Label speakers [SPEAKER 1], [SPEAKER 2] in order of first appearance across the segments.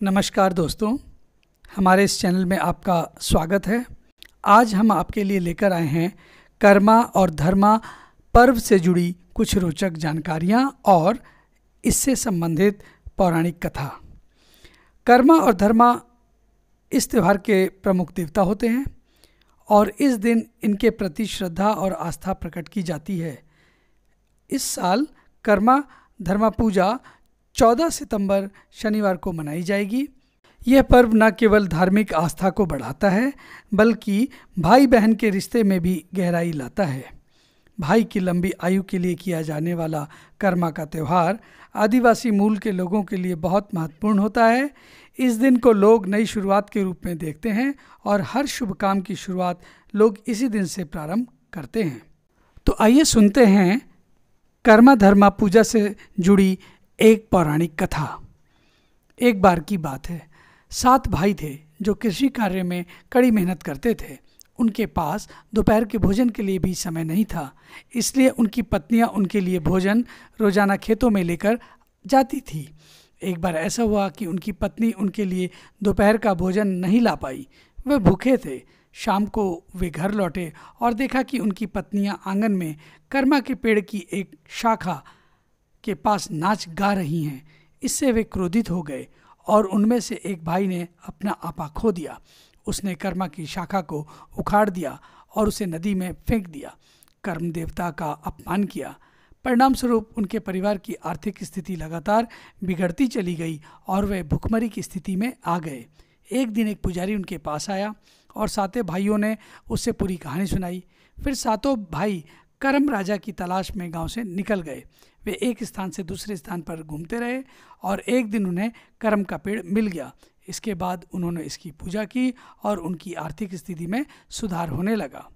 [SPEAKER 1] नमस्कार दोस्तों, हमारे इस चैनल में आपका स्वागत है। आज हम आपके लिए लेकर आए हैं कर्मा और धर्मा पर्व से जुड़ी कुछ रोचक जानकारियाँ और इससे संबंधित पौराणिक कथा। कर्मा और धर्मा इस त्यौहार के प्रमुख देवता होते हैं और इस दिन इनके प्रति श्रद्धा और आस्था प्रकट की जाती है। इस साल कर्मा धर्मा पूजा 14 सितंबर शनिवार को मनाई जाएगी। यह पर्व न केवल धार्मिक आस्था को बढ़ाता है बल्कि भाई बहन के रिश्ते में भी गहराई लाता है। भाई की लंबी आयु के लिए किया जाने वाला कर्मा का त्यौहार आदिवासी मूल के लोगों के लिए बहुत महत्वपूर्ण होता है। इस दिन को लोग नई शुरुआत के रूप में देखते हैं और हर शुभ काम की शुरुआत लोग इसी दिन से प्रारंभ करते हैं। तो आइए सुनते हैं कर्मा धर्मा पूजा से जुड़ी एक पौराणिक कथा। एक बार की बात है, 7 भाई थे जो कृषि कार्य में कड़ी मेहनत करते थे। उनके पास दोपहर के भोजन के लिए भी समय नहीं था, इसलिए उनकी पत्नियां उनके लिए भोजन रोजाना खेतों में लेकर जाती थी। एक बार ऐसा हुआ कि उनकी पत्नी उनके लिए दोपहर का भोजन नहीं ला पाई। वे भूखे थे। शाम को वे घर लौटे और देखा कि उनकी पत्नियां आंगन में कर्मा के पेड़ की एक शाखा के पास नाच गा रही हैं। इससे वे क्रोधित हो गए और उनमें से एक भाई ने अपना आपा खो दिया। उसने कर्मा की शाखा को उखाड़ दिया और उसे नदी में फेंक दिया। कर्म देवता का अपमान किया। परिणाम स्वरूप उनके परिवार की आर्थिक स्थिति लगातार बिगड़ती चली गई और वे भुखमरी की स्थिति में आ गए। एक दिन एक पुजारी उनके पास आया और 7 भाइयों ने उससे पूरी कहानी सुनाई। फिर 7 भाई कर्म राजा की तलाश में गांव से निकल गए। वे एक स्थान से दूसरे स्थान पर घूमते रहे और एक दिन उन्हें कर्म का पेड़ मिल गया। इसके बाद उन्होंने इसकी पूजा की और उनकी आर्थिक स्थिति में सुधार होने लगा।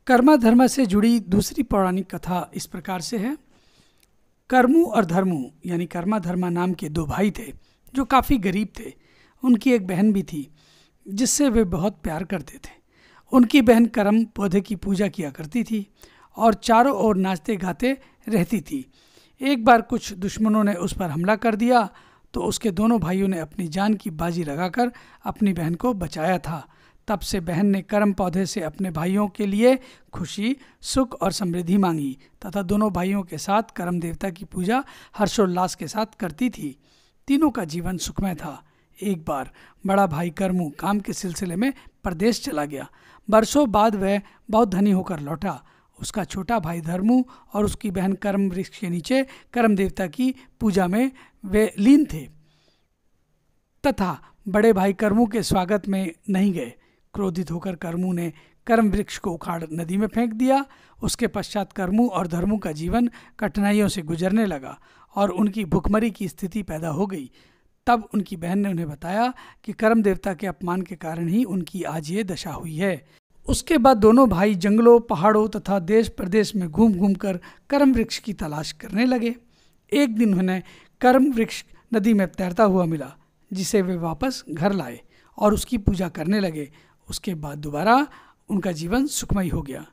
[SPEAKER 1] कर्मा धर्मा से जुड़ी दूसरी पौराणिक कथा इस प्रकार से है। कर्मू और धर्मू यानी कर्मा धर्मा नाम के 2 भाई थे जो काफ़ी गरीब थे। उनकी एक बहन भी थी जिससे वे बहुत प्यार करते थे। उनकी बहन कर्म पौधे की पूजा किया करती थी और चारों ओर नाचते गाते रहती थी। एक बार कुछ दुश्मनों ने उस पर हमला कर दिया तो उसके दोनों भाइयों ने अपनी जान की बाजी लगाकर अपनी बहन को बचाया था। तब से बहन ने कर्म पौधे से अपने भाइयों के लिए खुशी, सुख और समृद्धि मांगी तथा दोनों भाइयों के साथ कर्म देवता की पूजा हर्षोल्लास के साथ करती थी। तीनों का जीवन सुखमय था। एक बार बड़ा भाई कर्मू काम के सिलसिले में परदेश चला गया। बरसों बाद वह बहुत धनी होकर लौटा। उसका छोटा भाई धर्मू और उसकी बहन कर्म वृक्ष के नीचे कर्म देवता की पूजा में वे लीन थे तथा बड़े भाई कर्मू के स्वागत में नहीं गए। क्रोधित होकर कर्मू ने कर्म वृक्ष को उखाड़ नदी में फेंक दिया। उसके पश्चात कर्मू और धर्मू का जीवन कठिनाइयों से गुजरने लगा और उनकी भुखमरी की स्थिति पैदा हो गई। तब उनकी बहन ने उन्हें बताया कि कर्म देवता के अपमान के कारण ही उनकी आज ये दशा हुई है। उसके बाद दोनों भाई जंगलों, पहाड़ों तथा देश प्रदेश में घूम घूम कर कर्म वृक्ष की तलाश करने लगे। एक दिन उन्हें कर्म वृक्ष नदी में तैरता हुआ मिला जिसे वे वापस घर लाए और उसकी पूजा करने लगे। उसके बाद दोबारा उनका जीवन सुखमय हो गया।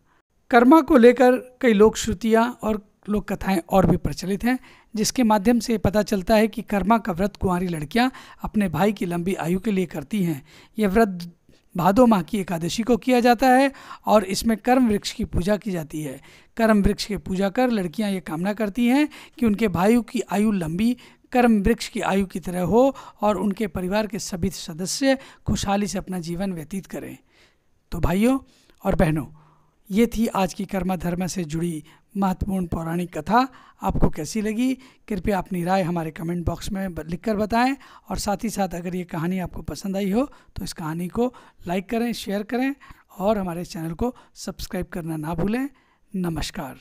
[SPEAKER 1] कर्मा को लेकर कई लोक श्रुतियाँ और लोक कथाएँ और भी प्रचलित हैं जिसके माध्यम से पता चलता है कि कर्मा का व्रत कुंवारी लड़कियाँ अपने भाई की लंबी आयु के लिए करती हैं। यह व्रत भादो माह की एकादशी को किया जाता है और इसमें कर्म वृक्ष की पूजा की जाती है। कर्म वृक्ष की पूजा कर लड़कियां ये कामना करती हैं कि उनके भाइयों की आयु लंबी कर्म वृक्ष की आयु की तरह हो और उनके परिवार के सभी सदस्य खुशहाली से अपना जीवन व्यतीत करें। तो भाइयों और बहनों, ये थी आज की कर्मा धर्मा से जुड़ी महत्वपूर्ण पौराणिक कथा। आपको कैसी लगी कृपया अपनी राय हमारे कमेंट बॉक्स में लिखकर बताएं और साथ ही साथ अगर ये कहानी आपको पसंद आई हो तो इस कहानी को लाइक करें, शेयर करें और हमारे चैनल को सब्सक्राइब करना ना भूलें। नमस्कार।